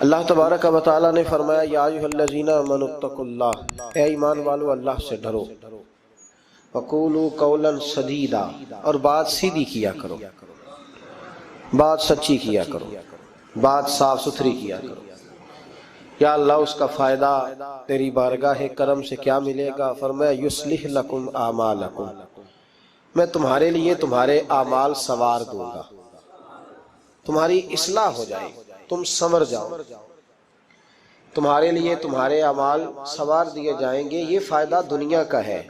अल्लाह तबारक व तआला ने फरमाया, या अय्युहल्लज़ीना आमनुत्तकुल्लाह, ए ईमान वालो अल्लाह से डरो, वक़ूलू कौलन सदीदा, और बात सीधी किया करो, बात सच्ची किया करो, बात साफ सुथरी किया करो। या अल्लाह, उसका फ़ायदा तेरी बारगाह करम से क्या मिलेगा? फरमाया, युस्लिह लकुम आमालकुम, मैं तुम्हारे लिए तुम्हारे आमाल सवार दूंगा, तुम्हारी इस्लाह हो जाएगी, तुम संवर जाओ, तुम्हारे लिए तुम्हारे अमाल सवार दिए जाएंगे। ये फायदा दुनिया का है।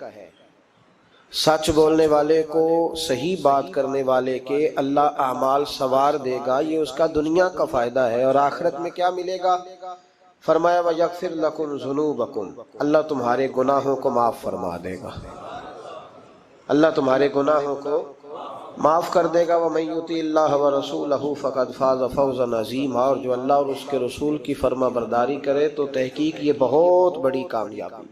सच बोलने वाले को, सही बात करने वाले के अल्लाह अमाल सवार देगा, ये उसका दुनिया का फायदा है। और आखिरत में क्या मिलेगा? फरमाया, व यगफिर लकुम ज़ुनूबकुम, अल्लाह तुम्हारे गुनाहों को माफ फरमा देगा, अल्लाह तुम्हारे गुनाहों को माफ कर देगा। व मन युतिल्लाह व रसूलहु फ़क़द फ़ाज़ फ़ौज़न अज़ीमा, और जो अल्लाह और उसके रसूल की फर्मा बरदारी करे तो तहकीक ये बहुत बड़ी कामयाबी।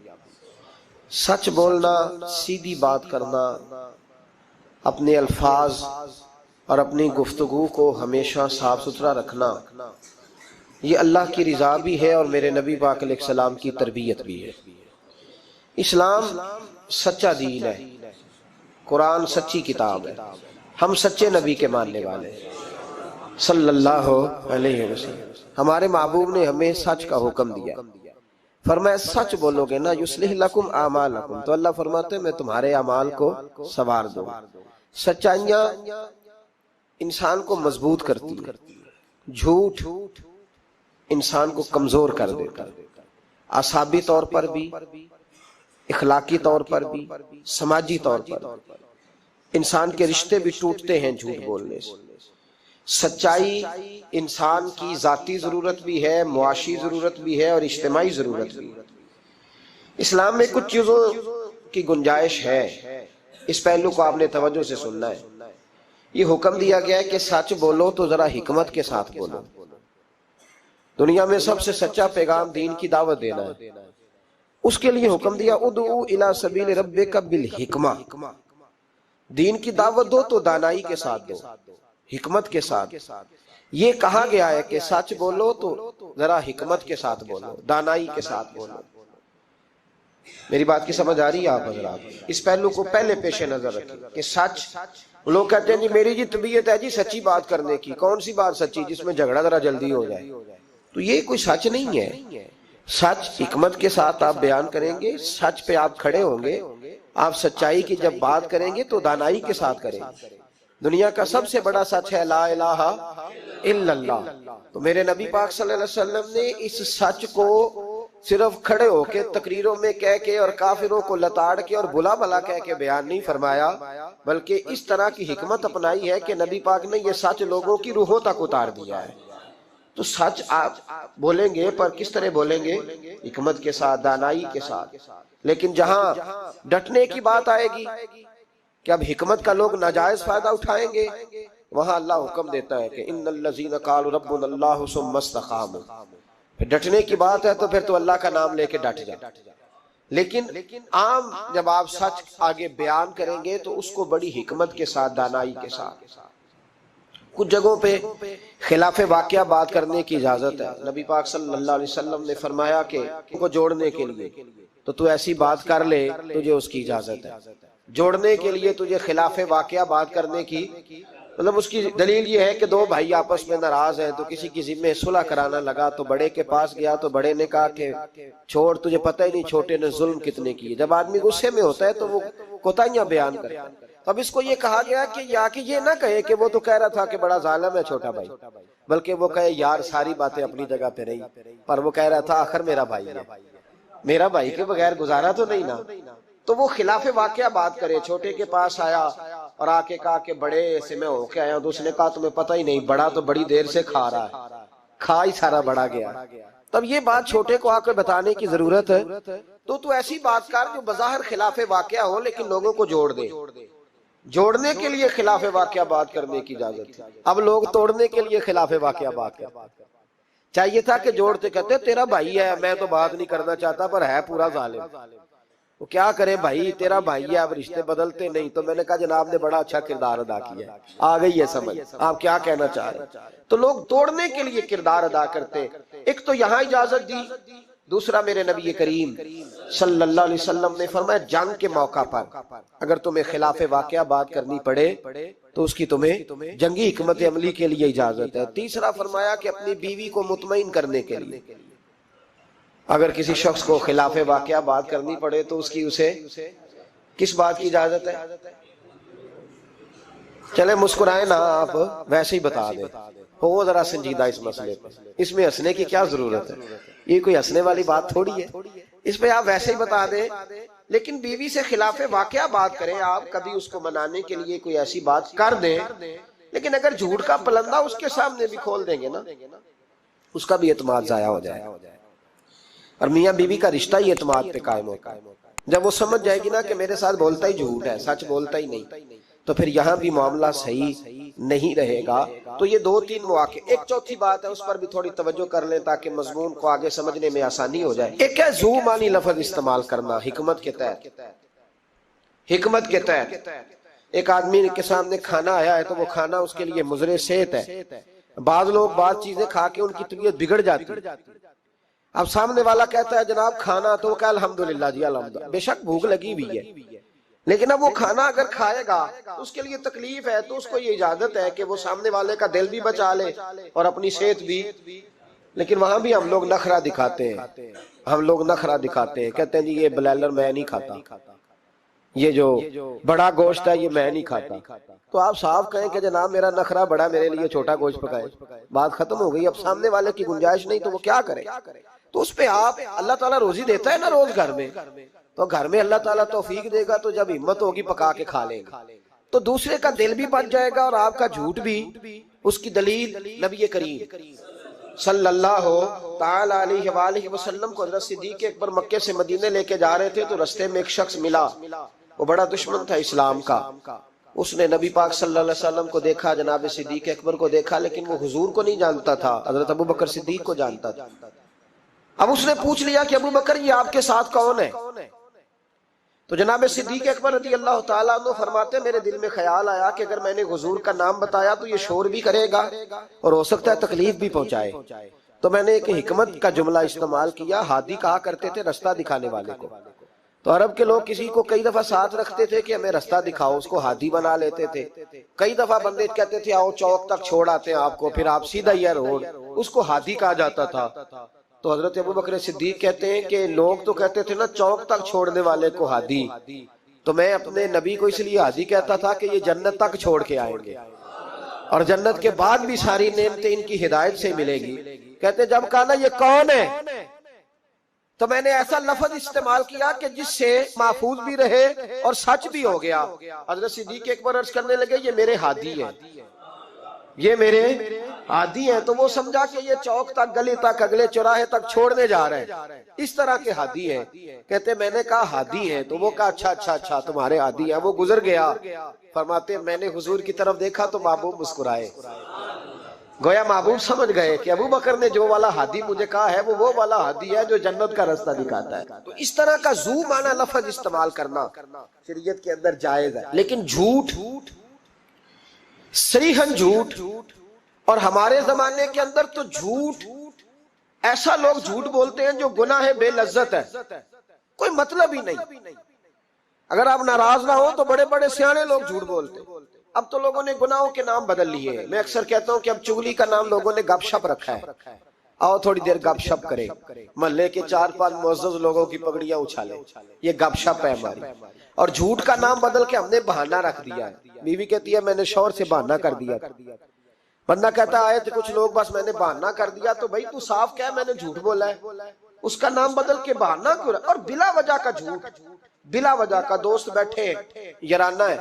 सच बोलना, सीधी बात करना, अपने अल्फाज और अपनी गुफ्तगू को हमेशा साफ सुथरा रखना, ये अल्लाह की रिजा भी है और मेरे नबी पाक अलैहिस्सलाम की तरबियत भी है। इस्लाम सच्चा दीन है, कुरान सच्ची किताब है, हम सच्चे नबी के मानने वाले हैं सल्लल्लाहु अलैहि वसल्लम। हमारे महबूब ने हमें सच का हुक्म दिया, फरमाया सच बोलोगे ना, युस्लिह लकुम आमालकुम, तो अल्लाह फरमाते मैं तुम्हारे अमाल को सवार दूंगा। सच्चाइयां इंसान को मजबूत करती है, झूठ इंसान को कमजोर कर देता है, आसाबी तौर पर भी, इखलाकी तौर पर भी, समाजी तौर पर इंसान के रिश्ते भी टूटते हैं झूठ बोलने से। सच्चाई इंसान की जाती जरूरत भी है, मुआशी जरूरत भी है और इज्तिमाई जरूरत भी है। इस्लाम में कुछ चीजों की गुंजाइश है, इस पहलू को आपने तवज्जो से सुनना है। ये हुक्म दिया गया है कि सच बोलो तो जरा हिकमत के साथ बोलो। दुनिया में सबसे सच्चा पैगाम दीन की दावत देना है, उसके लिए हुक्म दिया, उदू इला सबील रब्बिका बिल हिकमा, दीन की दावत दो तो दानाई के साथ दो, हिकमत के साथ। ये कहा गया है कि सच बोलो तो जरा हिकमत के साथ बोलो, दानाई के साथ बोलो। मेरी बात की समझ आ रही है आप हज़रात? इस पहलू को पहले पेशे नजर रखें कि सच, लोग कहते हैं जी मेरी जी तबीयत है जी सच्ची बात करने की, कौन सी बात सच्ची जिसमें झगड़ा जरा जल्दी हो जाए? तो ये कोई सच नहीं है। सच हिकमत के साथ आप बयान करेंगे, सच पे आप खड़े होंगे, आप सच्चाई की जब बात करेंगे तो दानाई के साथ करेंगे। दुनिया का सबसे बड़ा सच है ला इलाहा इल्लल्लाह। तो मेरे नबी पाक सल्लल्लाहु अलैहि वसल्लम ने इस सच को सिर्फ खड़े होके तकरीरों में कह के और काफिरों को लताड़ के और बुला भला कह के बयान नहीं फरमाया, बल्कि इस तरह की हिकमत अपनाई है कि नबी पाक ने यह सच लोगों की रूहों तक उतार दिया है। तो सच आप बोलेंगे, पर किस तरह बोलेंगे? हिकमत के साथ, दानाई के साथ। लेकिन जहां डटने की बात आएगी कि अब हिकमत का लोग नाजायज फायदा उठाएंगे, वहां अल्लाह हुक्म देता है कि इन्नल्लज़ीना क़ालू रब्बुनल्लाहु सुम्मा इस्तक़ामू। फिर डटने की बात है तो फिर तो अल्लाह का नाम लेके डट जा। लेकिन आम जब आप सच आगे बयान करेंगे तो उसको बड़ी हिकमत के साथ, दानाई के साथ। कुछ जगहों पे खिलाफे वाकया बात करने की इजाजत है। नबी पाक सल्लल्लाहु अलैहि वसल्लम ने फरमाया कि उनको जोड़ने के लिए तो तू ऐसी बात कर ले, तुझे उसकी इजाजत है। जोड़ने के लिए तुझे खिलाफे वाकया बात करने की, मतलब उसकी दलील ये है कि दो भाई आपस में नाराज हैं तो किसी की जिम्मे सुलह कराना लगा, तो बड़े के पास गया तो बड़े ने कहा कि छोड़, तुझे पता ही नहीं छोटे ने जुल्म कितने किए। जब आदमी गुस्से में होता है तो वो कोताहियां बयान करता है। अब इसको ये कहा गया कि या कि ये ना कहे कि वो तो कह रहा था कि बड़ा जालिम है छोटा भाई, बल्कि वो कहे यार सारी बातें अपनी जगह पे रही, पर वो कह रहा था आखिर मेरा भाई है, मेरा भाई के बगैर गुजारा तो नहीं ना। तो वो खिलाफे वाकया बात करे। छोटे के पास आया और आके कहा कि बड़े से मैं होके आया, तो उसने कहा तुम्हें पता ही नहीं, बड़ा तो बड़ी देर से खा रहा है, खा ही सारा बड़ा गया। तब ये बात छोटे को आकर बताने की जरूरत है। तो तू ऐसी बात कर जो बज़ाहिर खिलाफे वाकया हो लेकिन लोगों को जोड़ दे। जोड़ने के लिए खिलाफे वाकया बात करने की इजाजत है। अब लोग तोड़ने के लिए खिलाफे वाकया बात करते। चाहिए था कि जोड़ते, कहते तेरा भाई है, मैं तो बात नहीं करना चाहता पर है पूरा जालिम, वो क्या करे भाई, तेरा भाई है, अब रिश्ते बदलते नहीं। तो मैंने कहा जनाब ने बड़ा अच्छा किरदार अदा किया, आ गई है समझ, आप क्या कहना चाह रहे। तो लोग तोड़ने के लिए किरदार अदा करते। एक तो यहाँ इजाजत दी, दूसरा मेरे नबी करीम सल्लल्लाहु अलैहि वसल्लम ने फरमाया जंग के मौका पर अगर तुम्हें खिलाफ वाकया बात करनी पड़े तो उसकी तुम्हें जंगी हिकमत अमली के लिए इजाजत है। तीसरा फरमाया कि अपनी बीवी को मुतमईन करने के लिए अगर किसी शख्स को खिलाफ वाकया बात करनी पड़े तो उसकी उसे किस बात की इजाजत है। चले मुस्कुराए ना आप, वैसे ही बता दे, हो जरा संजीदा इस मसले पर, इसमें हंसने की क्या जरूरत है, ये कोई हंसने वाली बात थोड़ी है, इस पे आप वैसे ही बता दें। लेकिन बीवी से खिलाफ वाकया बात करें आप, कभी उसको मनाने के लिए कोई ऐसी बात कर दें, लेकिन अगर झूठ का पलंदा उसके सामने भी खोल देंगे ना, उसका भी एतमाद जाया हो जाए। और मियाँ बीवी का रिश्ता ही एतमाद पे कायम होता है। जब वो समझ जाएगी ना कि मेरे साथ बोलता ही झूठ है, सच बोलता ही नहीं, तो फिर यहाँ भी मामला सही नहीं रहेगा। तो ये दो तीन मौके। एक चौथी बात है, उस पर भी थोड़ी तवज्जो कर लें ताकि मजमून को आगे समझने में आसानी हो जाए। एक है जू मानी लफ्ज इस्तेमाल करना हिकमत के तहत। हिकमत के तहत एक आदमी के सामने खाना आया है तो वो खाना उसके लिए मुजरे सेहत है। बाद लोग बाद चीजें खा के उनकी तबीयत बिगड़ जाती है। अब सामने वाला कहता है जनाब खाना, तो वो कहे अल्हम्दुलिल्लाह जी अल्हम्दुलिल्लाह, बेशक भूख लगी हुई है, लेकिन अब वो खाना अगर खाएगा तो उसके लिए तकलीफ है, तो उसको ये इजाजत है कि वो सामने वाले का दिल भी बचा ले और अपनी सेहत भी। लेकिन वहां भी हम लोग नखरा दिखाते हैं, हम लोग नखरा दिखाते हैं, कहते हैं जी ये ब्लैलर मैं नहीं खाता, ये जो बड़ा गोश्त है ये मैं नहीं खाता। तो आप साफ कहें कि जनाब मेरा नखरा बड़ा, मेरे लिए छोटा गोश्त पकाए, बात खत्म हो गई। अब सामने वाले की गुंजाइश नहीं तो वो क्या करे। तो उस पे आप, अल्लाह ताला रोजी देता है ना रोज घर में, तो घर में अल्लाह ताला तौफीक देगा तो जब हिम्मत होगी पका के खा लेंगे, तो दूसरे का दिल भी बच जाएगा और आपका झूठ भी। उसकी दलील नबी करीम सल्लल्लाहु ताला अलैहि वसल्लम को हज़रत सिद्दीक़ अकबर मक्के से मदीने लेके जा रहे थे, तो रास्ते में एक शख्स मिला, वो बड़ा दुश्मन था इस्लाम का। उसने नबी पाक सल्लल्लाहु अलैहि वसल्लम को देखा, जनाब सिद्दीक़ अकबर को देखा, लेकिन वो हुजूर को नहीं जानता था, हज़रत अबू बकर सिद्दीक को जानता था। अब उसने पूछ लिया कि अबू बकर ये आपके साथ कौन है। तो जनाब सिद्दीक़ अकबर रज़ी अल्लाह ताला अन्हु फरमाते मेरे दिल में ख्याल आया कि अगर मैंने हुजूर का नाम बताया तो ये शोर भी करेगा और हो सकता है तकलीफ भी पहुंचाए। तो मैंने एक हिकमत का जुमला इस्तेमाल किया। हादी कहा करते थे रास्ता दिखाने वाले को। तो अरब के लोग किसी को कई दफा साथ रखते थे कि हमें रास्ता दिखाओ, उसको हादी बना लेते थे। कई दफा बंदे कहते थे आओ चौक तक छोड़ आते हैं आपको, फिर आप सीधा ही रोड, उसको हादी कहा जाता था। तो हजरत अबू बकर सिद्दीक कहते हैं कि लोग तो कहते थे ना चौक तक छोड़ने वाले को हादी, तो मैं अपने नबी को इसलिए हादी कहता था कि ये जन्नत तक छोड़ के आएंगे और जन्नत के बाद भी सारी नेमतें इनकी हिदायत से मिलेगी। कहते जब कहा ना ये कौन है, तो मैंने ऐसा लफ्ज इस्तेमाल किया कि जिससे महफूज भी रहे और सच भी हो गया। हजरत सिद्दीक अकबर अर्ज करने लगे ये मेरे हादी है, ये मेरे हादी है। तो वो समझा कि ये चौक तक, गली तक, अगले चौराहे तक छोड़ने जा रहे हैं, इस तरह के हादी है। कहते मैंने कहा हादी है, तो वो कहा अच्छा अच्छा अच्छा तुम्हारे हादी है। वो गुजर गया। फरमाते मैंने हुजूर की तरफ देखा तो महबूब मुस्कुराए, गोया महबूब समझ गए कि अबू बकर ने जो वाला हादी मुझे कहा है वो वाला हादी है जो जन्नत का रास्ता दिखाता है। तो इस तरह का जू माना लफ्ज इस्तेमाल करना शरीयत के अंदर जायज है। लेकिन झूठ, सरीहन झूठ, और हमारे जमाने के अंदर तो झूठ, ऐसा लोग झूठ बोलते हैं जो गुनाह है, बेलज्जत है, कोई मतलब ही नहीं। अगर आप नाराज ना हो तो बड़े बड़े सियाने लोग झूठ बोलते हैं। अब तो लोगों ने गुनाहों के नाम बदल लिए। मैं अक्सर कहता हूं कि अब चुगली का नाम लोगों ने गपशप रखा है। आओ थोड़ी देर गपशप करें, मोहल्ले के 4-5 मुअज़्ज़ज़ लोगों की पगड़ियां उछाले, ये गपशप है हमारी। और झूठ का नाम बदल के हमने बहाना रख दिया है। बीवी कहती है मैंने शौहर से बहाना कर दिया, बंदा कहता आए थे कुछ लोग बस मैंने बहाना कर दिया। तो भाई तू साफ कह मैंने झूठ बोला है, उसका नाम बदल के बहाना क्यों? और बिला वजह का झूठ, बिला वजह का। दोस्त बैठे याराना है,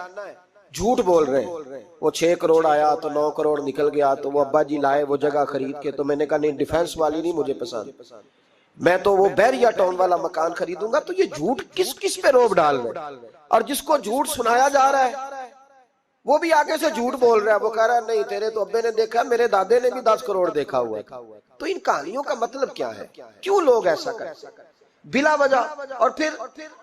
झूठ बोल रहे हैं, वो 6 करोड़ आया तो 9 करोड़ निकल गया, तो वो अब्बा जी लाए वो जगह खरीद के। तो मैंने कहा नहीं डिफेंस वाली नहीं मुझे पसंद, मैं तो वो बैरिया टाउन वाला मकान खरीदूंगा। तो ये झूठ किस किस पे रोब डाल रहे। और जिसको झूठ सुनाया जा रहा है वो भी आगे से झूठ बोल रहा है। वो कह रहा है नहीं तेरे तो अब्बे ने देखा, मेरे दादे ने भी 10 करोड़ देखा हुआ है। तो इन कहानियों का मतलब क्या है, क्यों लोग ऐसा करते हैं? बिला वजह। और फिर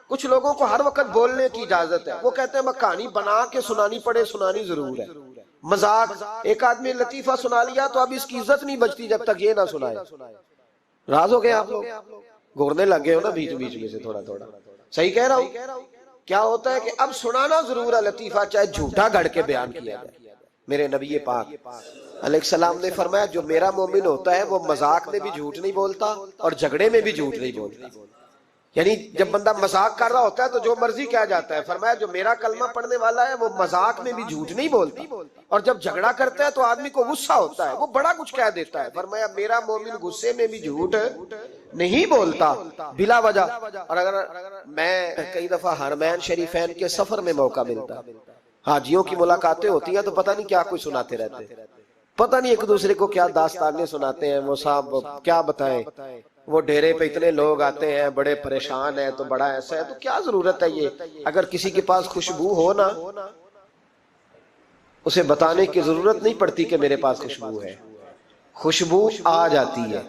कुछ लोगों को हर वक्त बोलने की इजाजत है, वो कहते हैं मैं कहानी बना के सुनानी पड़े, सुनानी जरूर है। मजाक, एक आदमी लतीफा सुना लिया तो अब इसकी इज्जत नहीं बचती जब तक ये ना सुनाए। राज हो गए आप लोग, घूरने लगे हो ना बीच बीच में से थोड़ा थोड़ा। सही कह रहा हूं? क्या होता है कि अब सुनाना जरूर है लतीफा, चाहे झूठा गढ़ के बयान किया जाए। मेरे नबी पाक अलैहिस्सलाम ने फरमाया जो मेरा मोमिन होता है वो मजाक में भी झूठ नहीं बोलता और झगड़े में भी झूठ नहीं बोलता। यानी जब बंदा मजाक कर रहा होता है तो जो मर्जी कह जाता है। फरमाया जो मेरा कलमा पढ़ने वाला है वो मजाक में भी झूठ नहीं बोलता, और जब झगड़ा करता है तो आदमी को गुस्सा होता है, वो बड़ा कुछ कह देता है। फरमाया मेरा मोमिन गुस्से में भी झूठ नहीं बोलता बिला वजह। और अगर मैं कई दफा हरमैन शरीफैन के सफर में मौका मिलता, हाजियों की मुलाकातें होती हैं तो पता नहीं क्या कुछ सुनाते रहते, पता नहीं एक दूसरे को क्या दास्तानें सुनाते हैं। वो साहब क्या बताएं, वो डेरे पे इतने लोग आते हैं, बड़े परेशान है तो बड़ा ऐसा है, तो क्या जरूरत है ये। अगर किसी के पास खुशबू हो ना, उसे बताने की जरूरत नहीं पड़ती कि मेरे पास खुशबू है, खुशबू आ जाती है।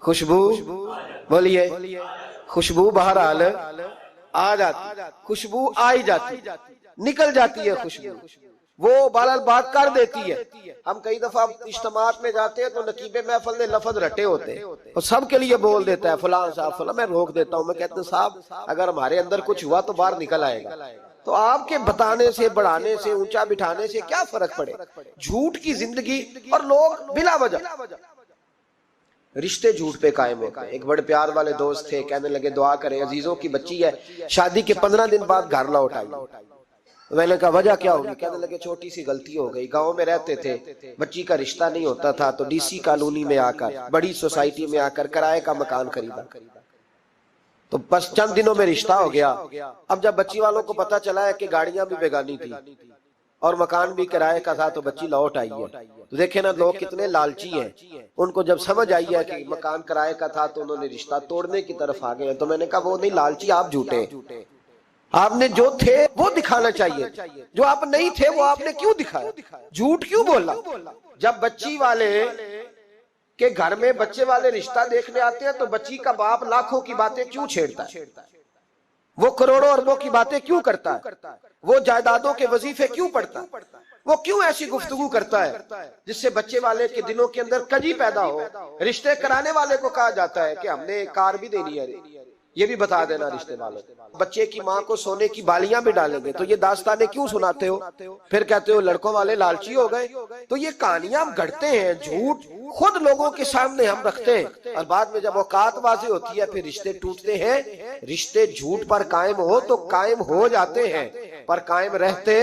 खुशबू बोलिए, खुशबू बहरहाल आ जाती, खुशबू आ ही जाती, निकल जाती है खुशबू, वो बाल बात कर देती है। हम कई दफा इज्तिमात में जाते हैं तो नकीबे महफिल ने लफ्ज रटे होते हैं और सबके लिए बोल देता है फलां साहब फलां। मैं रोक देता हूँ, मैं कहता हूँ साहब अगर हमारे अंदर कुछ हुआ तो बाहर निकल आएगा। तो आपके बताने से, बढ़ाने से, ऊंचा बिठाने से क्या फर्क पड़े। झूठ की जिंदगी, और लोग बिला वजह रिश्ते झूठ पे कायम होते हैं। एक बड़े प्यार वाले दोस्त थे, कहने लगे दुआ करें, अजीजों की बच्ची है, शादी के 15 दिन बाद घर लौट आई। मैंने कहा वजह क्या होगी? कहने लगे छोटी सी गलती हो गई, गांव में रहते थे, बच्ची का रिश्ता नहीं होता था तो डीसी कॉलोनी में आकर, बड़ी सोसाइटी में आकर किराए का मकान खरीदा, तो बस चंद दिनों में रिश्ता हो गया। अब जब बच्ची वालों को पता चला है कि गाड़ियां भी बेगानी थी और मकान भी किराए का था तो बच्ची लौट आई है। तो देखे ना लोग कितने लालची हैं। उनको जब समझ आई है कि मकान किराए का था तो उन्होंने रिश्ता तोड़ने की तरफ आ गए। तो मैंने कहा वो नहीं लालची, आप झूठे। आपने जो थे वो दिखाना चाहिए, जो आप नहीं थे वो आपने क्यों दिखाया, झूठ क्यों बोला। जब बच्ची वाले के घर में बच्चे वाले रिश्ता देखने आते हैं तो बच्ची का बाप लाखों की बातें क्यों छेड़ता है, वो करोड़ों अरबों की बातें क्यों करता है, वो जायदादों के वजीफे क्यों पढ़ता है, वो क्यों ऐसी गुफ्तगू करता है जिससे बच्चे वाले के दिलों के अंदर कजी पैदा हो। रिश्ते कराने वाले को कहा जाता है कि हमने कार भी देनी है, ये भी बता देना रिश्ते वालों। बच्चे की माँ को सोने की बालियां भी डालेंगे, तो ये दास्तानें क्यों सुनाते हो? फिर कहते हो लड़कों वाले लालची हो गए। तो ये कहानियां हम गढ़ते हैं, झूठ खुद लोगों के सामने हम रखते हैं, और बाद में जब औकातबाजी होती है फिर रिश्ते टूटते हैं। रिश्ते झूठ पर कायम हो तो कायम हो जाते हैं, पर कायम रहते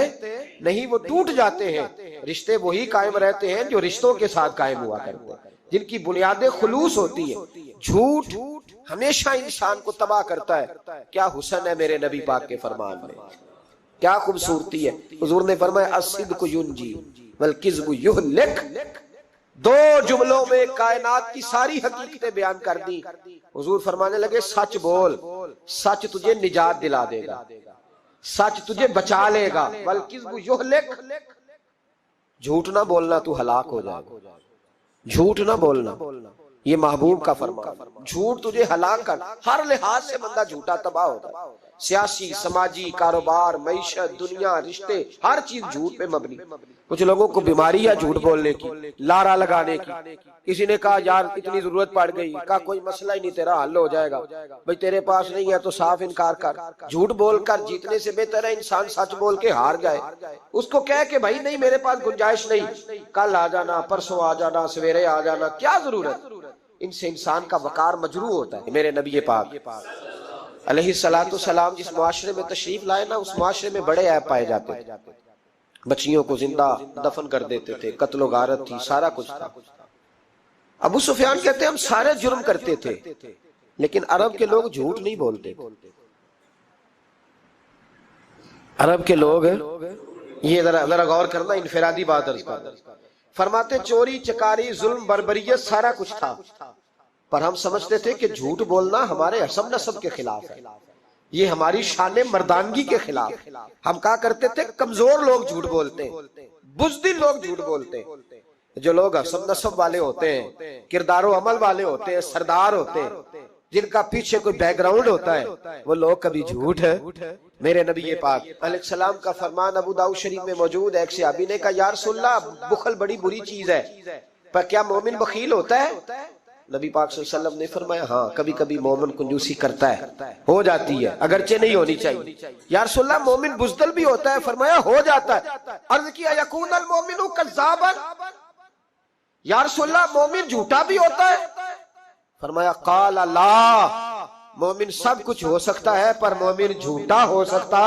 नहीं, वो टूट जाते हैं। रिश्ते वही कायम रहते हैं जो रिश्तों के साथ कायम हुआ करते हैं, जिनकी बुनियादें खुलूस होती है। झूठ हमेशा इंसान को तबाह करता है। क्या हुस्न है मेरे नबी पाक के फरमान में, क्या खूबसूरती है। हुजूर ने फरमाया अस्सिद्क़ु युंजी वल किज़्बु युहलिक। दो जुमलों में कायनात की सारी हकीकतें बयान कर दी। हुजूर फरमाने लगे सच बोल, सच तुझे निजात दिला देगा, सच तुझे बचा लेगा। वल किज़्बु युहलिक, झूठ ना बोलना तू हलाक हो जाएगा, झूठ ना बोलना, ये महबूब का फरमान। झूठ तुझे हलाक कर, हर लिहाज से बंदा झूठा तबाह होता है। सियासी, समाजी, कारोबार, मईशत, दुनिया, रिश्ते, हर चीज झूठ पे मबनी। कुछ लोगों को बीमारी है झूठ बोलने की, लारा लगाने की। किसी ने कहा यार इतनी जरूरत पड़ गई, कहा कोई मसला ही नहीं, तेरा हल हो जाएगा। भाई तेरे पास नहीं है तो साफ इनकार कर। झूठ बोलकर जीतने से बेहतर है इंसान सच बोल के हार जाए। उसको कह के भाई नहीं मेरे पास गुंजाइश नहीं, कल आ जाना, परसों आ जाना, सवेरे आ जाना, क्या जरूरत। इनसे इंसान का वकार मजरू होता है। मेरे नबी पाक अलैहिस्सलातु सलाम जिस मुआशरे में तशरीफ लाए ना, उस मुआशरे में बड़े ऐब पाए जाते थे। बच्चियों को जिंदा दफन कर देते थे, कत्लो गारत थी, सारा कुछ था। अबू सुफियान कहते हैं हम सारे जुर्म करते थे, लेकिन अरब के लोग झूठ नहीं बोलते। अरब के लोग, ये जरा गौर करना, इनफिरादी बात अर्ज कर। फरमाते चोरी चकारी जुल्म बर्बरियत सारा कुछ था, पर हम समझते थे कि झूठ बोलना हमारे हसब नसब के खिलाफ है, ये हमारी शान मर्दानगी के खिलाफ। हम क्या करते थे, कमजोर लोग झूठ बोलते, बुज़दिल लोग झूठ बोलते। जो लोग हसब नसब वाले होते हैं, किरदारो अमल वाले होते हैं, सरदार होते हैं, जिनका पीछे कोई बैकग्राउंड होता है, वो लोग कभी झूठ है। मेरे नबी पाक अलैहिस्सलाम का फरमान अबू दाऊद शरीफ में मौजूद है। एक सहाबी ने कहा या रसूलल्लाह, बुखल बड़ी बुरी चीज है, पर क्या मोमिन बखील होता है? नबी पाक सल्लल्लाहु अलैहि वसल्लम ने फरमाया हाँ, कभी कभी मोमिन कंजूसी करता है, हो जाती है, अगरचे नहीं होनी चाहिए। या रसूलल्लाह, मोमिन बुज़दिल भी होता है? फरमाया हो जाता है। अर्ज़ किया यकूनल मोमिनु कज़्ज़ाबन, या रसूलल्लाह मोमिन झूठा भी होता है? फरमाया क़ाल ला, मोमिन सब कुछ हो सकता है पर मोमिन झूठा हो सकता,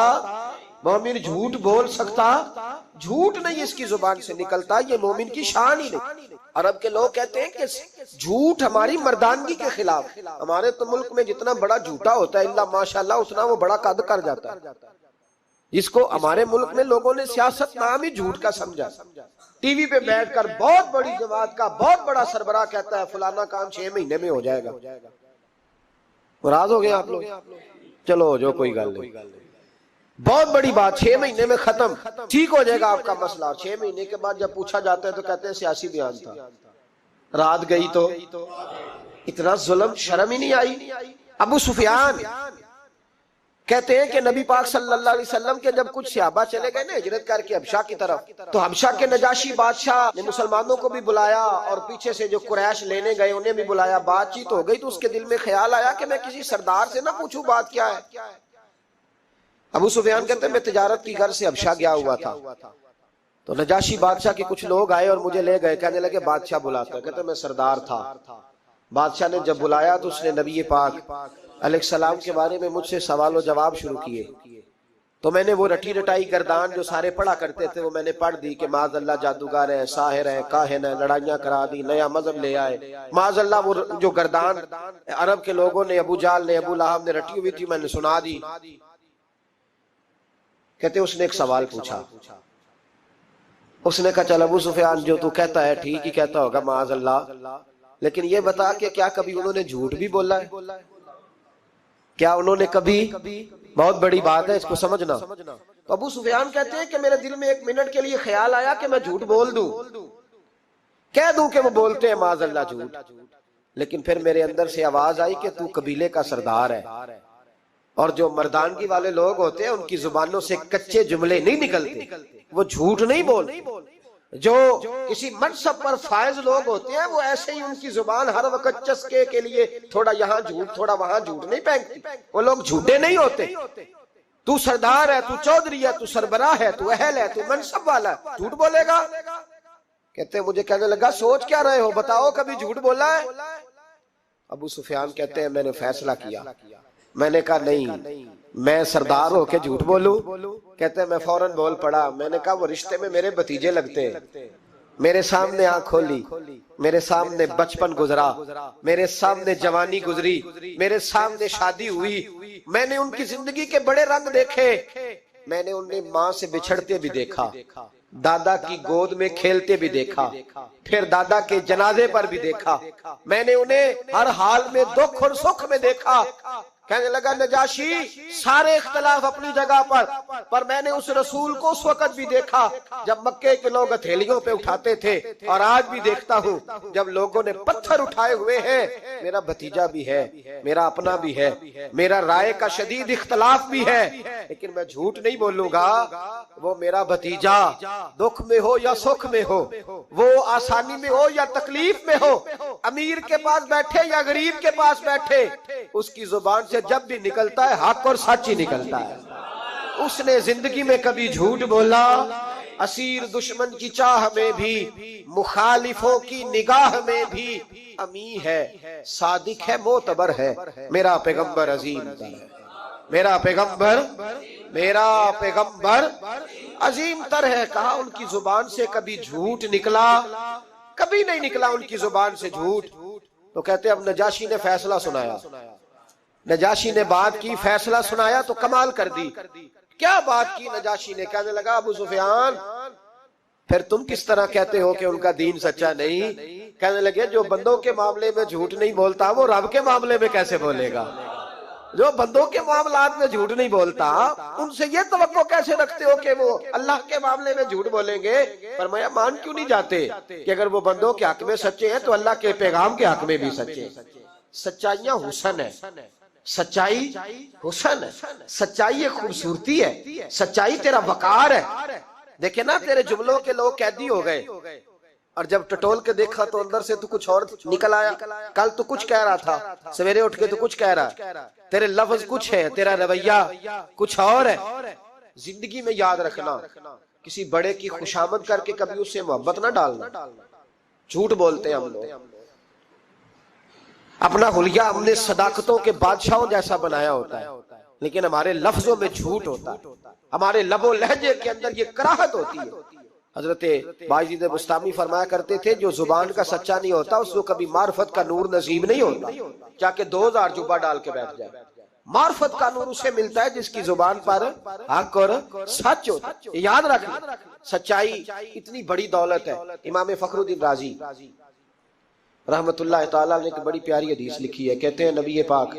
मोमिन झूठ बोल सकता, झूठ नहीं इसकी जुबान से निकलता, ये मोमिन की शान ही नहीं। अरब के लोग कहते हैं कि झूठ हमारी मर्दानगी के खिलाफ। हमारे तो मुल्क में जितना बड़ा झूठा होता है इल्ला माशाल्लाह उतना वो बड़ा कद कर जाता है, जिसको हमारे मुल्क में लोगों ने सियासत नाम ही झूठ का समझा। टीवी पे बैठकर बहुत बड़ी जमात का बहुत बड़ा सरबराह कहता है फलाना काम 6 महीने में हो जाएगा। नाराज हो गए आप लोग? चलो जो कोई गल नहीं, बहुत बड़ी बात, 6 महीने में खत्म, ठीक हो जाएगा आपका मसला। 6 महीने के बाद जब पूछा जाता है तो कहते हैं सियासी बयान था। रात गई तो इतना जुल्म, शर्म ही नहीं आई। अबू सुफियान कहते हैं कि नबी पाक सल्लल्लाहु अलैहि वसल्लम के जब कुछ सहाबा चले गए ना हिजरत करके हबशा की तरफ, तो हबशा के नजाशी बादशाह ने मुसलमानों को भी बुलाया और पीछे से जो कुरैश लेने गए उन्हें भी बुलाया। बातचीत हो गई तो उसके दिल में ख्याल आया कि मैं किसी सरदार से ना पूछूं बात क्या है। अबू सुफियान कहते हैं मैं तिजारत की घर से हबशा गया हुआ था, तो नजाशी बादशाह के कुछ लोग आए और मुझे ले गए, कहने लगे बादशाह बुलाता है। कहते मैं सरदार था। बादशाह ने जब बुलाया तो उसने नबी पाक अलैहिस्सलाम के बारे में मुझसे सवाल और जवाब शुरू किए। तो मैंने वो रटी रटाई गर्दान जो सारे पढ़ा करते थे वो मैंने पढ़ दी कि माज़अल्लाह जादूगर है, साहिर है, काहिन है, लड़ाइयां करा दी, नया मजहब ले आए। माज़अल्लाह वो जो गर्दान अरब के लोगों ने, अबू जाल ने, अबू लहब ने रटी हुई थी, मैंने सुना दी। कहते उसने एक सवाल पूछा। उसने कहा चल अबू सुफियान जो तू कहता है ठीक ही कहता होगा माज़अल्लाह, लेकिन ये बता कि क्या कभी उन्होंने झूठ भी बोला है? क्या उन्होंने कभी, बहुत बड़ी बात है इसको समझना। तो अबू सुफियान कहते हैं कि मेरे दिल में 1 मिनट के लिए ख्याल आया कि मैं झूठ बोल दूं, कह दूं कि वो बोलते हैं माज़अल्लाह झूठ, लेकिन फिर मेरे अंदर से आवाज आई कि तू कबीले का सरदार है और जो मर्दानगी वाले लोग होते हैं उनकी जुबानों से कच्चे जुमले नहीं निकलते, वो झूठ नहीं बोलते। जो किसी मनसब पर फायज लोग होते हैं वो ऐसे ही उनकी जुबान हर वक्त चस्के के लिए थोड़ा यहाँ झूठ थोड़ा वहां झूठ नहीं फेंकती, वो लोग झूठे नहीं होते। तू सरदार है, तू चौधरी है, तू सरबराह है, तू अहल है, तू मनसब वाला है, झूठ बोलेगा? कहते मुझे कहने लगा सोच क्या रहे हो, बताओ कभी झूठ बोला है? अबू सुफियान कहते हैं मैंने फैसला किया। मैंने कहा नहीं, मैं सरदार होके झूठ बोलूं? कहते हैं मैं फौरन बोल पड़ा। मैंने कहा वो रिश्ते में मेरे भतीजे लगते हैं, मेरे सामने आंख खोली, मेरे सामने बचपन गुजरा, मेरे सामने जवानी गुजरी, मेरे सामने शादी हुई, मैंने उनकी जिंदगी के बड़े रंग देखे, मैंने उन्हें माँ से बिछड़ते भी देखा, दादा की गोद में खेलते भी देखा, फिर दादा के जनाजे पर भी देखा, मैंने उन्हें हर हाल में दुख और सुख में देखा। कहने लगा नजाशी सारे इख्तलाफ अपनी जगह पर मैंने उस रसूल को उस वक्त भी देखा जब मक्के के लोग हथेलियों पे उठाते थे, और आज भी देखता हूँ जब लोगों ने पत्थर उठाए हुए हैं। मेरा भतीजा भी है, मेरा अपना भी है, मेरा राय का शदीद इख्तलाफ भी है, लेकिन मैं झूठ नहीं बोलूंगा। वो मेरा भतीजा दुख में हो या सुख में हो, वो आसानी में हो या तकलीफ में हो, अमीर के पास बैठे या गरीब के पास बैठे, उसकी जुबान से जब भी निकलता है हक और सच ही निकलता है। उसने जिंदगी में कभी झूठ बोला? असीर दुश्मन की चाह में भी, मुखालिफों की निगाह में भी अमी है, सादिक है, मोतबर है, मेरा पैगंबर अजीम है, मेरा पैगंबर अजीम तर है। कहा उनकी जुबान से कभी झूठ निकला? कभी नहीं निकला उनकी जुबान से झूठ। तो कहते अब नजाशी ने फैसला सुनाया, नजाशी ने बात की, फैसला सुनाया तो कमाल कर दी। क्या बात की नजाशी ने? कहने लगा अबू सुफियान फिर तुम किस तरह कहते हो कि उनका दीन सच्चा नहीं? कहने लगे जो बंदों के मामले में झूठ नहीं बोलता वो रब के मामले में कैसे बोलेगा? जो बंदों के मामलात में झूठ नहीं बोलता उनसे ये तवक्को कैसे रखते हो कि वो अल्लाह के मामले में झूठ बोलेंगे? फरमाया मान क्यों नहीं जाते कि अगर वो बंदों के हक में सच्चे हैं तो अल्लाह के पैगाम के हक में भी सच्चे। सच्चाइयां हुसन है, सच्चाई हुसन है, सच्चाई एक खूबसूरती है, सच्चाई तेरा वकार है। देखे ना तेरे जुमलों के लोग कैदी हो गए और जब टटोल के देखा तो अंदर से तू कुछ और निकल आया। कल तू कुछ कह रहा था, सवेरे उठ के तू कुछ कह रहा है, तेरे लफ्ज कुछ है, तेरा रवैया कुछ और है। जिंदगी में याद रखना, किसी बड़े की खुशामद करके कभी उससे मोहब्बत ना डालना। झूठ बोलते हैं हम लोग, अपना हुलिया हमने सदाकतों के बादशाहों जैसा बनाया होता है, लेकिन हमारे लफ्जों में झूठ होता है, हमारे लबो लहजे के अंदर ये कराहत होती है। हजरत बायजीद बुस्तामी फरमाया करते थे, जो जुबान का सच्चा नहीं होता उसको कभी मार्फत का नूर नसीब नहीं होता, जाके 2000 जुब्बा डाल के बैठ जाए। मार्फत का नूर उसे मिलता है जिसकी जुबान पर हक और सच होता है। याद रखना, सच्चाई इतनी बड़ी दौलत है। इमाम फखरुद्दीन राजी रहमतुल्लाह ताला ने एक बड़ी प्यारी हदीस लिखी है। कहते हैं नबी पाक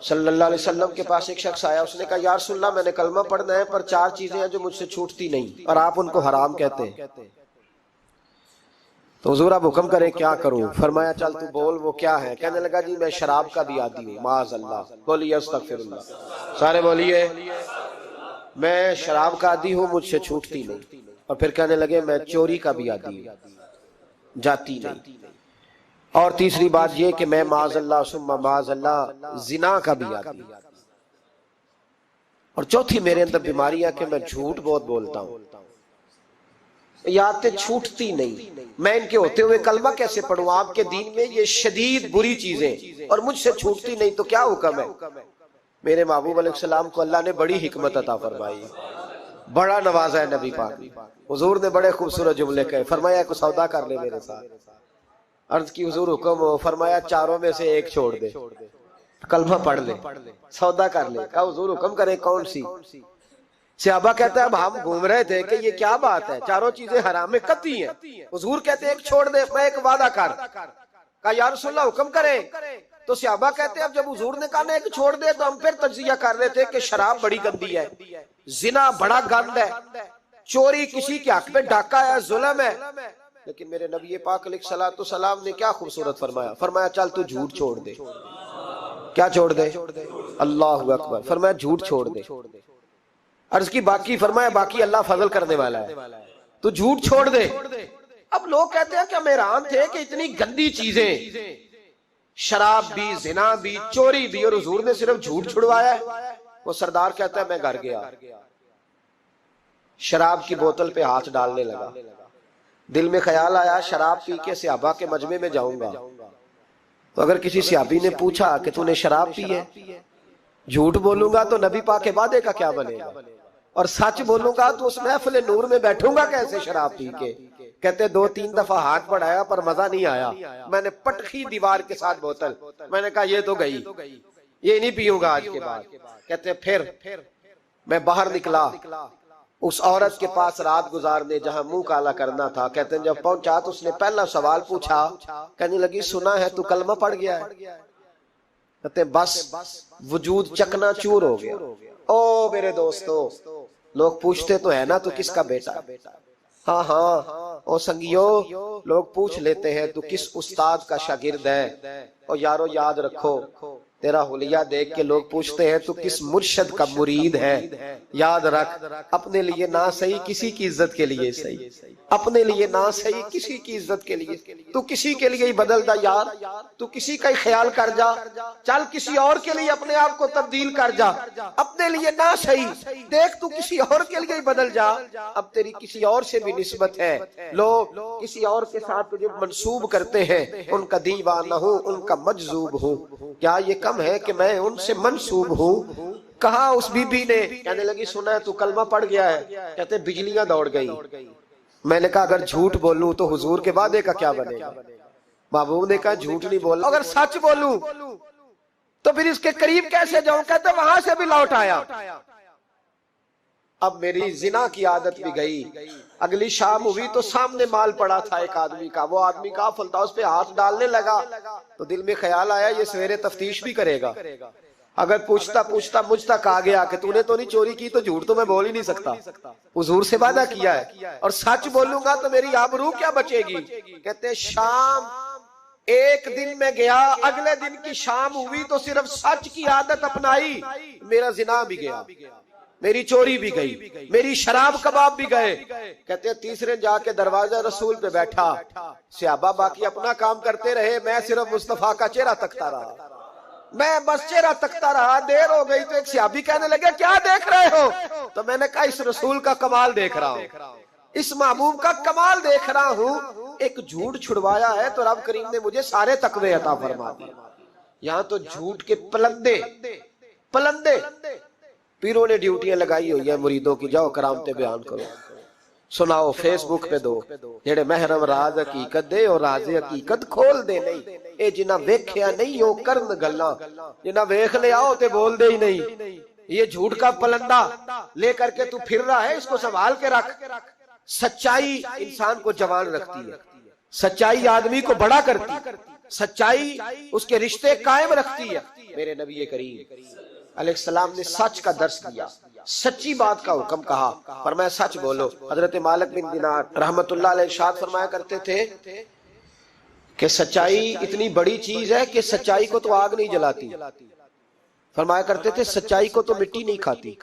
सल्लल्लाहु अलैहि वसल्लम के पास एक शख्स आया, उसने कहा या रसूलल्लाह मैंने कलमा पढ़ना है पर 4 चीजें हैं जो मुझसे छूटती नहीं और आप उनको हराम कहते हैं, तो हुजूर आप हुक्म करें क्या करूं? फरमाया चल तू बोल वो क्या है। कहने लगा जी मैं शराब का भी आदी हूं। माअज़ल्लाह, बोलिए अस्तगफिरुल्लाह, सारे बोलिए मैं शराब का आदी हूं, मुझसे छूटती नहीं। और फिर कहने लगे मैं चोरी का भी आदी हूं, जाती नहीं। और तीसरी बात ये कि मैं माअज़ल्लाह सुम्मा माअज़ल्लाह जिना का भी आदी हूं। और चौथी मेरे अंदर बीमारी है कि मैं झूठ बहुत बोलता हूं, यादें छूटती नहीं। मैं इनके होते हुए कलमा कैसे पढ़ूं? आपके दीन में ये शदीद बुरी चीजें और मुझसे छूटती नहीं, तो क्या हुक्म है? मेरे महबूब अलैहिस्सलाम को अल्लाह ने बड़ी हिकमत अता फरमाई, बड़ा नवाजा है नबी पाक। हुजूर ने बड़े खूबसूरत जुमले कहे, फरमाया को सौदा कर ले मेरे साथ। अर्ज की हुजूर हुक्म, फरमाया चारों में से एक छोड़ दे, कलमा पढ़ ले, सौदा कर ले। कहा हुजूर हुक्म करे कौन सी? सहाबा कहता है अब हम घूम रहे थे कि ये क्या बात है, चारों चीजें हराम में कतई हैं। हुजूर कहते एक छोड़ दे, मैं एक वादा कर। कहा या रसूलल्लाह हुक्म करे। तो सहाबा कहते हैं अब जब हुजूर ने कहा ना एक छोड़ दे, तो हम फिर तज्जिया कर रहे थे कि शराब बड़ी गंदी है, जिना बड़ा गंद है, चोरी किसी के हक पे डाका है, जुल्म है। लेकिन मेरे नबी पाक अलैहिस्सलातु सलाम ने क्या खूबसूरत फरमाया, फरमाया चल तू झूठ छोड़ दे। क्या छोड़ दे? अल्लाहु अकबर। फरमाया झूठ छोड़ दे। अर्ज की बाकी, फरमाया बाकी अल्लाह फजल करने वाला है, तो झूठ छोड़ दे। अब लोग कहते हैं कि हम हैरान थे कि इतनी गंदी चीजें, शराब भी, जिना भी, चोरी भी, और हुजूर ने सिर्फ झूठ छुड़वाया है। वो सरदार कहता है मैं घर गया, शराब की बोतल पे हाथ डालने लगा, दिल में ख्याल आया शराब पी के सहाबा के मजमे में जाऊंगा, तो अगर किसी सहाबी ने पूछा कि तूने शराब पी है, झूठ बोलूंगा तो नबी पाक के वादे का क्या बनेगा, और सच बोलूंगा तो उस महफिल नूर में बैठूंगा कैसे शराब पी के। कहते 2-3 दफा हाथ बढ़ाया पर मजा नहीं आया, मैंने पटखी दीवार के साथ बोतल, मैंने कहा ये तो गई, ये नहीं पीऊंगा आज के बाद। कहते फिर मैं बाहर निकला उस औरत के पास रात गुजारने जहां मुंह काला करना था। कहते जब पहुंचा तो उसने पहला सवाल पूछा, कहने लगी सुना है तू कलमा पढ़ गया है? कहते बस वजूद चकनाचूर हो गया। ओ मेरे दोस्तों, लोग पूछते तो है ना तू किसका बेटा? हाँ ओ संगियो, लोग पूछ लेते हैं तू किस उस्ताद का शागिर्द है। और यारो याद रखो, तेरा हुलिया देख के लोग पूछते हैं तू किस मुर्शद का मुरीद है। याद रख, अपने लिए ना सही किसी की इज्जत के लिए सही, अपने लिए ना सही किसी की इज्जत के लिए, तू किसी के लिए ही बदल जा यार, तू किसी का ही ख्याल कर जा, चल किसी और के लिए अपने आप को तब्दील कर जा। अपने लिए ना सही देख, तू किसी और के लिए ही बदल जा, अब तेरी किसी और से भी निस्बत है। लोग किसी और के साथ तुझे मंसूब करते हैं, उनका दीवाना हूँ, उनका मजजूब हूँ। क्या ये कम है कि मैं उनसे मंसूब हूँ? कहा उस बीबी ने, कहने लगी सुना है तू कलमा पढ़ गया है? कहते बिजलियां दौड़ गई। मैंने कहा अगर झूठ बोलूं तो हुजूर के वादे का क्या बनेगा? महबूब ने कहा झूठ नहीं बोलना, अगर सच बोलूं तो फिर इसके करीब कैसे जाऊं? कहते वहां से भी लौट आया। अब मेरी जिना की आदत भी गई। अगली शाम हुई तो सामने माल पड़ा था एक आदमी का, वो आदमी काफिल था, उस पे हाथ डालने लगा तो दिल में ख्याल आया ये सवेरे तफ्तीश भी करेगा। अगर पूछता पूछता मुझ तक आ गया कि तूने तो नहीं चोरी की, तो झूठ तो मैं बोल ही नहीं सकता, हुजूर से वादा किया है, और सच बोलूंगा तो मेरी आबरू क्या बचेगी। कहते शाम एक दिन में गया, अगले दिन की शाम हुई तो सिर्फ सच की आदत अपनाई, मेरा जिना भी गया, मेरी चोरी भी गई, मेरी शराब कबाब भी गए। कहते हैं तीसरे जाके दरवाजा रसूल पे बैठा, सहाबा बाकी अपना काम करते रहे, मैं सिर्फ मुस्तफा का चेहरा तकता रहा, मैं बस चेहरा तकता रहा। देर हो गई तो एक सहाबी कहने लगे क्या देख रहे हो? तो मैंने कहा इस रसूल का कमाल देख रहा हूँ, इस महबूब का कमाल देख रहा हूँ। एक झूठ छुड़वाया है तो रब करीम ने मुझे सारे तकवे अता फरमा दिए। यहाँ तो झूठ के पलंदे पलंदे पीरों ने ड्यूटियां लगाई हुई है मुरीदों की, जाओ करामते बयान करो, सुनाओ फेसबुक पे दो, जेड़े महरम राज हकीकत दे और राजे हकीकत खोल दे। नहीं ए जिन्ना वेख्या नहीं ओ करन गल्ला, जिन्ना वेख ले आओ ते बोल दे ही नहीं। ये झूठ का पलंदा लेकर के तू फिर रहा है, इसको संभाल के रख। सच्चाई इंसान को जवान रखती है, सच्चाई आदमी को बड़ा करती है, सच्चाई उसके रिश्ते कायम रखती है। मेरे नबी करीम अलैहिस्सलाम ने सच का दर्स दिया, सच्ची बात का हुक्म कहा, फरमाया सच बोलो। हजरत मालिक बिन दिनार रहमतुल्लाह अलैह इरशाद फरमाया करते थे कि सच्चाई इतनी बड़ी चीज है कि सच्चाई को तो आग नहीं जलाती, फरमाया करते थे सच्चाई को तो मिट्टी नहीं खाती,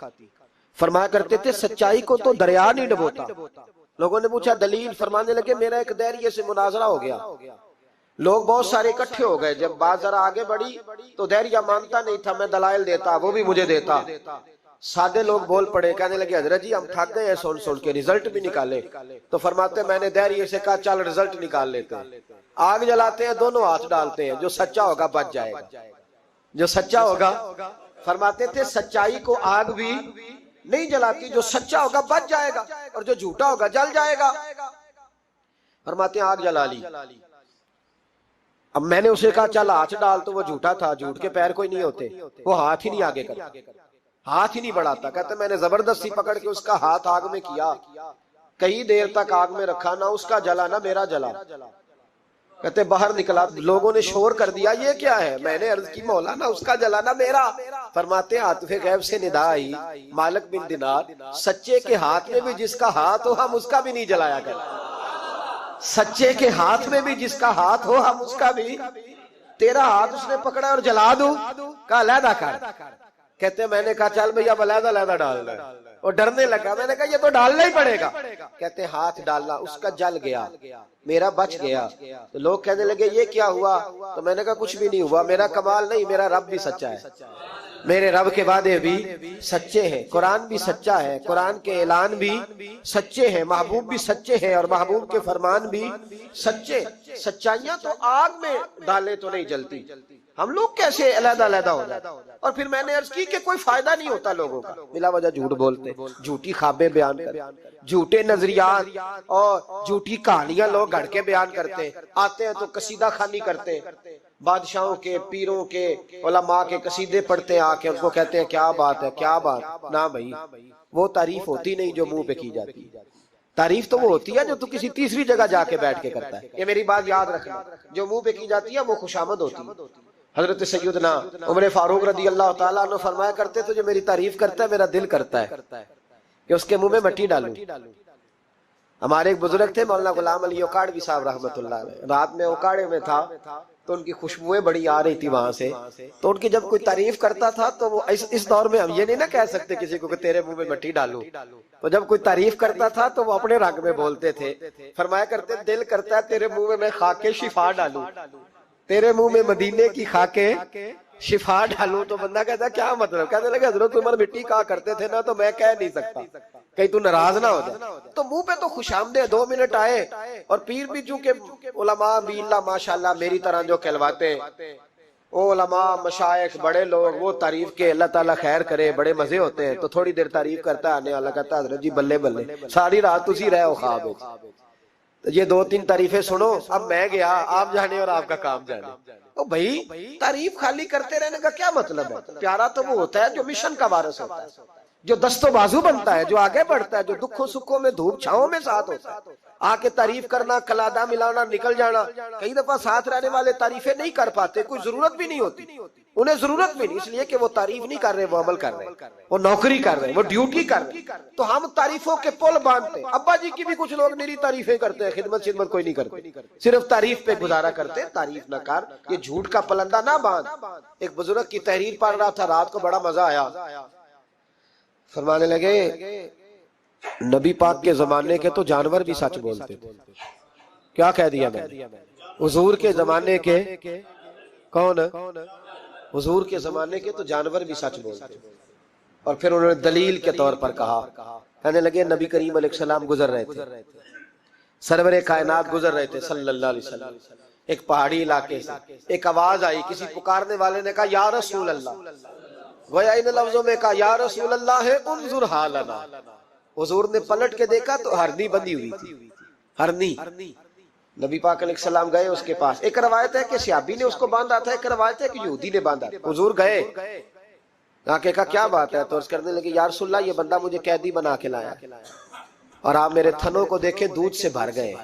फरमाया करते थे सच्चाई को तो दरिया नहीं डुबोता। लोगों ने पूछा दलील, फरमाने लगे मेरा एक दैरिये से मुनाजरा हो गया, लोग बहुत सारे इकट्ठे हो गए, जब बात जरा आगे बढ़ी तो दैरिया मानता नहीं था, मैं दलाइल देता, वो भी मुझे देता। सादे लोग बोल पड़े, कहने लगे हजरत जी हम थक गए हैं सुन सुन के, रिजल्ट भी निकाले। तो फरमाते मैंने दैरिये से कहा चल रिजल्ट निकाल लेते हैं। आग जलाते हैं, दोनों हाथ डालते हैं, जो सच्चा होगा बच जाएगा, जो सच्चा होगा। फरमाते थे सच्चाई को आग भी नहीं जलाती, जो सच्चा होगा बच जाएगा और जो झूठा होगा जल जाएगा। फरमाते हैं आग जला ली, अब मैंने उसे कहा चल हाथ डाल, तो वो झूठा था, झूठ के पैर कोई नहीं होते, वो हाथ ही नहीं आगे करता, हाथ ही नहीं बढ़ाता। कहते मैंने जबरदस्ती पकड़ के उसका हाथ आग में किया, कई देर तक आग में रखा, ना उसका जला ना मेरा जला। कहते बाहर निकला, लोगों ने शोर कर दिया ये क्या है? मैंने अर्ज की मौलाना उसका जला ना मेरा। फरमाते आतिफे गैब से निदा आई, मालिक बिन दिनार सच्चे के हाथ में भी जिसका हाथ हो हम उसका भी नहीं जलाया कर, सच्चे के हाथ में भी जिसका हाथ हो हम उसका भी। तेरा हाथ उसने पकड़ा और जला दूं, कहा अलहदा कर। कहते मैंने कहा चल भैया अलहदा अलहदा डालना, और डरने लगा। मैंने कहा ये तो डालना ही पड़ेगा। कहते हाथ डालना, उसका जल गया, मेरा बच गया। तो लोग कहने लगे ये क्या हुआ? तो मैंने कहा कुछ भी नहीं हुआ, मेरा कमाल नहीं, मेरा रब भी सच्चा है, मेरे रब के वादे भी सच्चे हैं, कुरान भी सच्चा है, कुरान के ऐलान भी सच्चे हैं, महबूब भी सच्चे हैं और महबूब के फरमान भी सच्चे। सच्चाइयां तो आग में डाले तो नहीं जलती, हम लोग कैसे अलहदा अलहदा हो जाते। और फिर मैंने अर्ज की कि कोई फायदा नहीं होता लोगों का, बिला वजह झूठ बोलते, झूठी ख्वाबें बयान करते, झूठे नजरियात और झूठी कहानियां लोग गढ़ के बयान करते। आते हैं तो कसीदा खानी करते, बादशाहों के, पीरों के, उलमा के कसीदे पढ़ते हैं, आके उनको कहते हैं क्या बात है, क्या बात ना भाई। वो तारीफ होती नहीं जो मुंह पे की जाती, तारीफ तो वो होती है जो तू किसी तीसरी जगह जाके बैठ के करता है। ये मेरी बात याद रखना, जो मुंह पे की जाती है वो खुशामद होती है। हजरत सैयदना उमर फारूक रदी अल्लाह ताला अन्हु फरमाया करते थे जो मेरी तारीफ करता है मेरा दिल करता है कि उसके मुंह में मट्टी डालूं। हमारे एक बुजुर्ग थे मौलाना गुलाम अली ओकाड़वी साहब रहमतुल्लाह अलैह, रात में ओकाड़े में था तो उनकी खुशबुएं बड़ी आ रही थी वहां से, तो उनकी जब कोई तारीफ करता था तो वो इस दौर में हम ये नहीं ना कह सकते किसी को कि तेरे मुंह में मट्टी डालूं, तो जब कोई तारीफ करता था तो वो अपने रंग में बोलते थे। फरमाया करते दिल करता है तेरे मुंह में मैं खाके शिफा डालूं, तेरे मुंह में मदीने की खाके शिफा डालूं। तो बंदा कहता क्या मतलब? कहने लगे हजरत उमर मिट्टी कहा करते थे ना, तो मैं कह नहीं सकता, कहीं तू नाराज ना हो जाए। तो मुंह पे तो खुशामदे 2 मिनट आए, और पीर भी चूंकि उलमा बिल्ला माशाल्लाह मेरी तरह जो कहलवाते, ओ उलमा मशाइख बड़े लोग, वो तारीफ के अल्लाह ताला खैर करे बड़े मजे होते हैं, तो थोड़ी देर तारीफ करता आने वाला कहता हजरत जी बल्ले बल्ले सारी रात तुसी रहे हो ख्वाब। तो ये 2-3 तारीफें सुनो, अब मैं गया, आप जाने और आपका काम जाने। तो भाई तारीफ खाली करते रहने का क्या मतलब है? प्यारा तो वो होता है जो मिशन का वारिस होता है, जो दस्तो बाजू बनता है, जो आगे बढ़ता है, जो दुखों सुखों में धूप छाओं में साथ होता है। आके तारीफ करना, कलादा मिलाना, निकल जाना। कई दफा साथ रहने वाले तारीफें नहीं कर पाते, कोई जरूरत भी नहीं होती, उन्हें जरूरत भी नहीं, इसलिए कि वो तारीफ नहीं कर रहे, वो अमल कर रहे, वो नौकरी कर रहे, वो ड्यूटी कर रहे। तो हम तारीफों के पुल बांधते। अब्बा जी की भी कुछ लोग मेरी तारीफें करते हैं, खिदमत शिदमत कोई नहीं करते, सिर्फ तारीफ पे गुजारा करते। तारीफ न कर, ये झूठ का पलंदा ना बांध। एक बुजुर्ग की तहरीर पढ़ रहा था, रात को बड़ा मजा आया। फरमाने लगे नबी पाक के जमाने के तो जानवर भी सच बोलते थे। क्या कह दिया मैंने? हुजूर के जमाने के कौन? हुजूर के जमाने के तो जानवर भी सच बोलते। और फिर उन्होंने दलील के तौर पर कहा, कहने लगे नबी करीम अलैहिस्सलाम गुजर रहे थे, सरवरे कायनात गुजर रहे थे सल्लल्लाहु अलैहि वसल्लम, एक पहाड़ी इलाके से एक आवाज आई, किसी पुकारने वाले ने कहा या रसूल अल्लाह, गोया इन लफ्जों में कहा या रसूल अल्लाह है उन्जुर हालना। हुजूर ने पलट के देखा तो हरनी बंधी हुई थी, हरनी। नबी पाक अलैहिस्सलाम गए उसके पास। एक रवायत है कि सहाबी ने उसको बांधा था, एक रवायत है कि यहूदी ने बांधा। हुजूर गए, आके कहा क्या बात है? तो अर्ज करने लगे या रसूल अल्लाह, ये बंदा मुझे कैदी बना के लाया और आप मेरे थनों को देखे दूध से भर गए,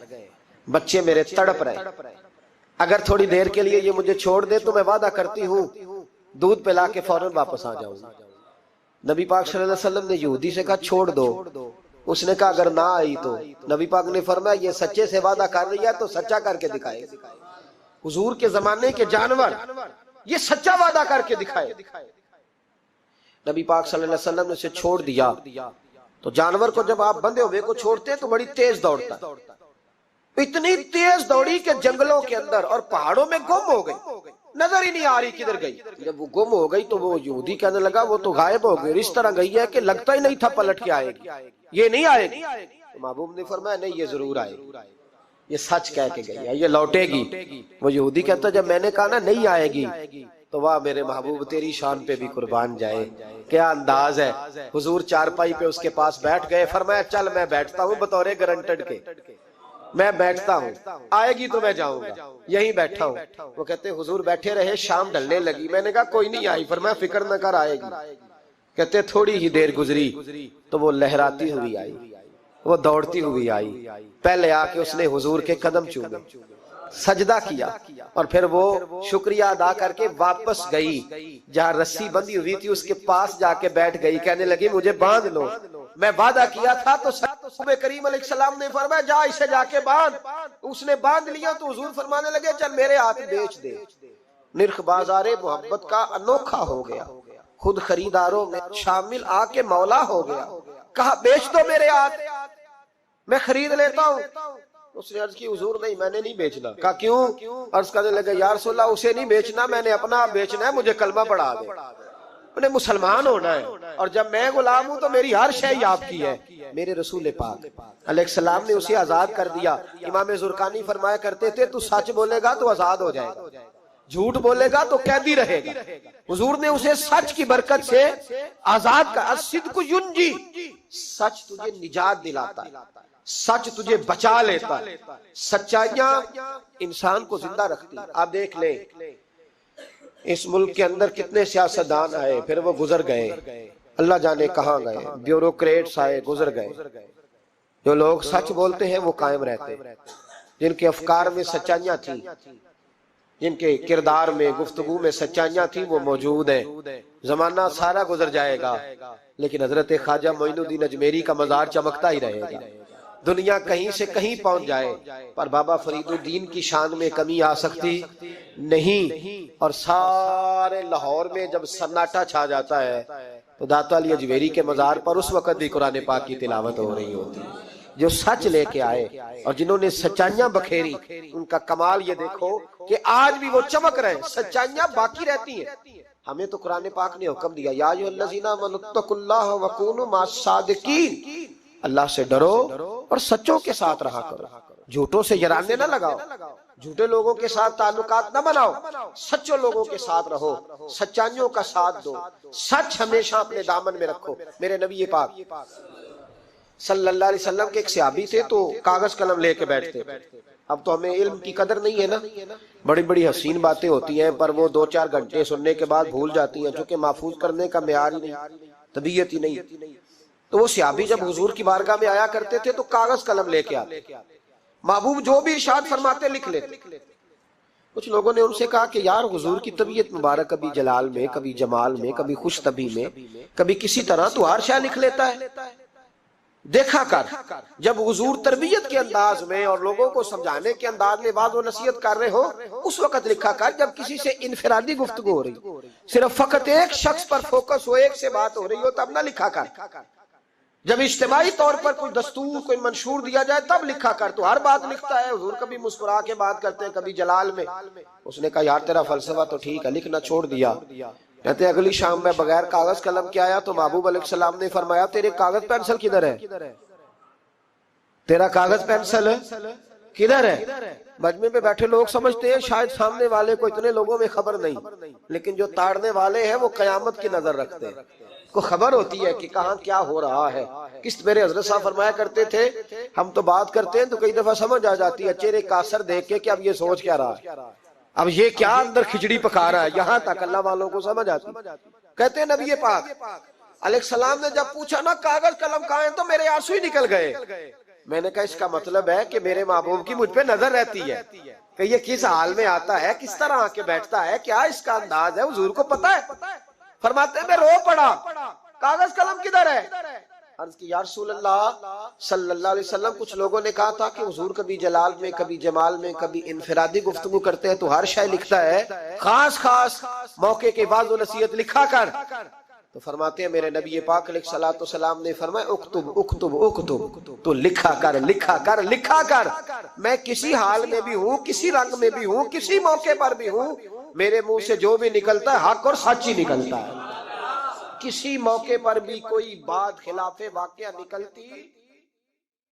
बच्चे मेरे तड़प रहे, अगर थोड़ी देर के लिए ये मुझे छोड़ दे तो मैं वादा करती हूँ दूध पिला के फौरन वापस आ जाऊंगा। नबी पाक सल्लल्लाहु अलैहि वसल्लम ने यहूदी से कहा छोड़ दो। उसने कहा अगर ना आई तो? नबी पाक ने फरमाया ये सच्चे से वादा कर रही है तो सच्चा करके दिखाए। हुजूर के जमाने के जानवर ये सच्चा वादा करके दिखाए। नबी पाक सल्लल्लाहु अलैहि वसल्लम ने उसे छोड़ दिया। तो जानवर को जब आप बंधे हुए को छोड़ते तो बड़ी तेज दौड़ता, इतनी तेज दौड़ी कि जंगलों के अंदर और पहाड़ों में गुम हो गई, नजर ही नहीं आ रही किधर गई। जब वो गुम हो गई तो वो यहूदी कहने लगा वो तो गायब हो गई, इस तरह गई है कि लगता ही नहीं था पलट के आएगी, ये नहीं आएगी। तो महबूब ने फरमाया नहीं ये जरूर आएगी, ये सच कह के गई है, ये लौटेगी। वो यहूदी कहता जब मैंने कहा ना नहीं आएगी तो वाह मेरे महबूब तेरी शान पे भी कुर्बान जाए, क्या अंदाज है। हुजूर चारपाई पे उसके पास बैठ गए, फरमाया चल मैं बैठता हूँ बतौरे गारंटेड के, मैं बैठता हूँ, आएगी तो मैं जाऊंगा, यहीं बैठा हूँ। वो कहते हुजूर बैठे रहे, शाम ढलने लगी, मैंने कहा कोई नहीं आई, फरमाया फिक्र न कर आएगी। कहते थोड़ी ही देर गुजरी तो वो लहराती हुई आई, वो दौड़ती हुई आई, पहले आके उसने हुजूर के कदम चूमे, सजदा किया और फिर वो शुक्रिया अदा करके वापस गई। जहाँ रस्सी बंधी हुई थी उसके पास जाके बैठ गई, कहने लगी मुझे बांध लो, मैं वादा किया था। तो करीम अलैहिस्सलाम ने फरमाया जा इसे जाके बांध। उसने बांध लिया तो हुजूर फरमाने लगे चल मेरे हाथ बेच दे। निर्ख बाजारे मोहब्बत का अनोखा हो गया, खुद खरीदारों में शामिल आके मौला हो गया। कहा बेच दो मेरे हाथ, मैं खरीद लेता हूँ। उसने अर्ज की हुजूर नहीं मैंने नहीं बेचना। कहा क्यों? अर्ज करने लगे या रसूल अल्लाह उसे नहीं बेचना, मैंने अपना बेचना है, मुझे कलमा पढ़ा दे, मैंने मुसलमान होना है और जब मैं गुलाम हूं तो मेरी हर शय आपकी है। मेरे रसूल पाक अलैहिस्सलाम ने उसे आजाद कर दिया। इमाम जुरकानी फरमाया करते थे तू सच बोलेगा तो आजाद हो जाएगा, झूठ बोलेगा तो कैदी रहेगा। हुजूर ने उसे सच की बरकत से आजाद कर। सिद्क़ युंजी, सच तुझे निजात दिलाता है, सच तुझे बचा लेता है, सच्चाइयां इंसान को जिंदा रखती है। आप देख ले इस मुल्क के अंदर कितने सियासतदान आए, फिर वो गुजर गए, अल्लाह जाने कहाँ गए, ब्यूरोक्रेट्स आए गुजर गए। जो लोग सच बोलते हैं वो कायम रहते, जिनके अफकार में सच्चाइयां थी, जिनके किरदार में गुफ्तगू में सच्चाइयां थी वो मौजूद है। जमाना सारा गुजर जाएगा लेकिन हजरत ख्वाजा मोइनुद्दीन अजमेरी का मजार चमकता ही रहेगा। दुनिया कहीं से कहीं पहुंच जाए पर बाबा फरीदुद्दीन की शान में कमी आ सकती नहीं। और सारे लाहौर में जब सन्नाटा छा जाता है तो दाता अली अजमेरी के मजार पर उस वक्त भी कुरान पाक की तिलावत हो रही होती है। जो सच लेके आए और जिन्होंने सच्चाइयां बखेरी, उनका कमाल ये देखो कि आज भी वो चमक रहे, सच्चाइयां बाकी रहती हैं। हमें तो कुरान पाक ने हुक्म दिया या अय्युहल्लज़ीना आमनुत्तकुल्लाह वकूनू मास्सादिकीन, अल्लाह से डरो और सच्चों के साथ रहा करो, झूठों से यराने ना लगाओ, झूठे लोगों के साथ ताल्लुकात न बनाओ, सच्चों लोगों के साथ रहो, सच्चाइयों का साथ दो, सच हमेशा अपने दामन में रखो। मेरे नबी पाक सल्लल्लाहु अलैहि वसल्लम के एक सहाबी थे तो कागज कलम लेके बैठते। अब तो हमें इल्म की कदर नहीं है ना, बड़ी बड़ी हसीन बातें होती हैं पर वो 2-4 घंटे सुनने के बाद भूल जाती हैं, क्योंकि महफूज करने का मेयार ही नहीं, तबीयत ही नहीं। तो वो सहाबी जब हुजूर की बारगाह में आया करते थे तो कागज कलम लेके आते महबूब जो भी इरशाद फरमाते लिख लेते। कुछ लोगों ने उनसे कहा कि यार हुजूर की तबीयत मुबारक कभी जलाल में, कभी जमाल में, कभी खुश तबी में, कभी किसी तरह तू हर शय लिख लेता है। देखा कर, जब हुजूर तरबियत के अंदाज में और लोगों को समझाने के अंदाज में वाज़ व नसीहत कर रहे हो, उस वक्त लिखा कर। जब किसी से इनफिरादी गुफ्तगू हो रही, सिर्फ फकत एक शख्स पर फोकस हो, एक से बात हो रही हो, तब ना लिखा कर। जब इज्तिमाई तौर पर कोई दस्तूर, कोई मंशूर दिया जाए, तब लिखा कर। तो हर बात लिखता है। हुजूर कभी मुस्कुरा के बात करते हैं, कभी जलाल में। उसने कहा यार तेरा फलसफा तो ठीक है, लिखना छोड़ दिया। कहते अगली शाम में बगैर कागज कलम के आया तो महबूब अलैहिस्सलाम ने फरमाया तेरे कागज पेंसिल किधर है? तेरा कागज पेंसिल किधर है? मजमे में बैठे लोग समझते हैं शायद सामने वाले को इतने लोगों में खबर नहीं, लेकिन जो ताड़ने वाले हैं वो कयामत की नजर रखते हैं। को खबर होती है कि कहाँ क्या हो रहा है। किस मेरे हजरत साहब फरमाया करते थे, हम तो बात करते हैं तो कई दफा समझ आ जाती है चेहरे का असर देख के कि अब ये सोच क्या रहा है, अब ये क्या अंदर खिचड़ी पका रहा है। यहाँ तक अल्लाह वालों को समझ आती। कहते हैं नबी पाक अलैहिस्सलाम ने जब पूछा ना कागज कलम कहाँ है, तो मेरे आंसू ही निकल गए। मैंने कहा इसका मतलब है कि मेरे महबूब की मुझ पे नजर रहती है कि ये किस हाल में आता है, किस तरह आके बैठता है, क्या इसका अंदाज है, हुजूर को पता है। फरमाते मैं रो पड़ा, कागज कलम किधर है? अर्ज की या रसूल अल्लाह सल्लल्लाहु अलैहि वसल्लम, कुछ लोगों ने कहा था कि हुजूर कभी जलाल में, कभी जमाल में, कभी इनफिरादी गुफ्तगू करते हैं तो हर शय लिखता है, खास खास मौके के वाज़ व नसीहत लिखा कर। तो फरमाते हैं मेरे नबी पाक अलैहिस्सलातु वस्सलाम ने फरमाया उक्तुब उक्तुब उक्तुब, तो लिखा कर लिखा कर लिखा कर। मैं किसी हाल में भी हूँ, किसी रंग में भी हूँ, किसी मौके पर भी हूँ, मेरे मुंह से जो भी निकलता है हक और सच ही निकलता है। किसी मौके पर भी कोई बात खिलाफे वाकया निकलती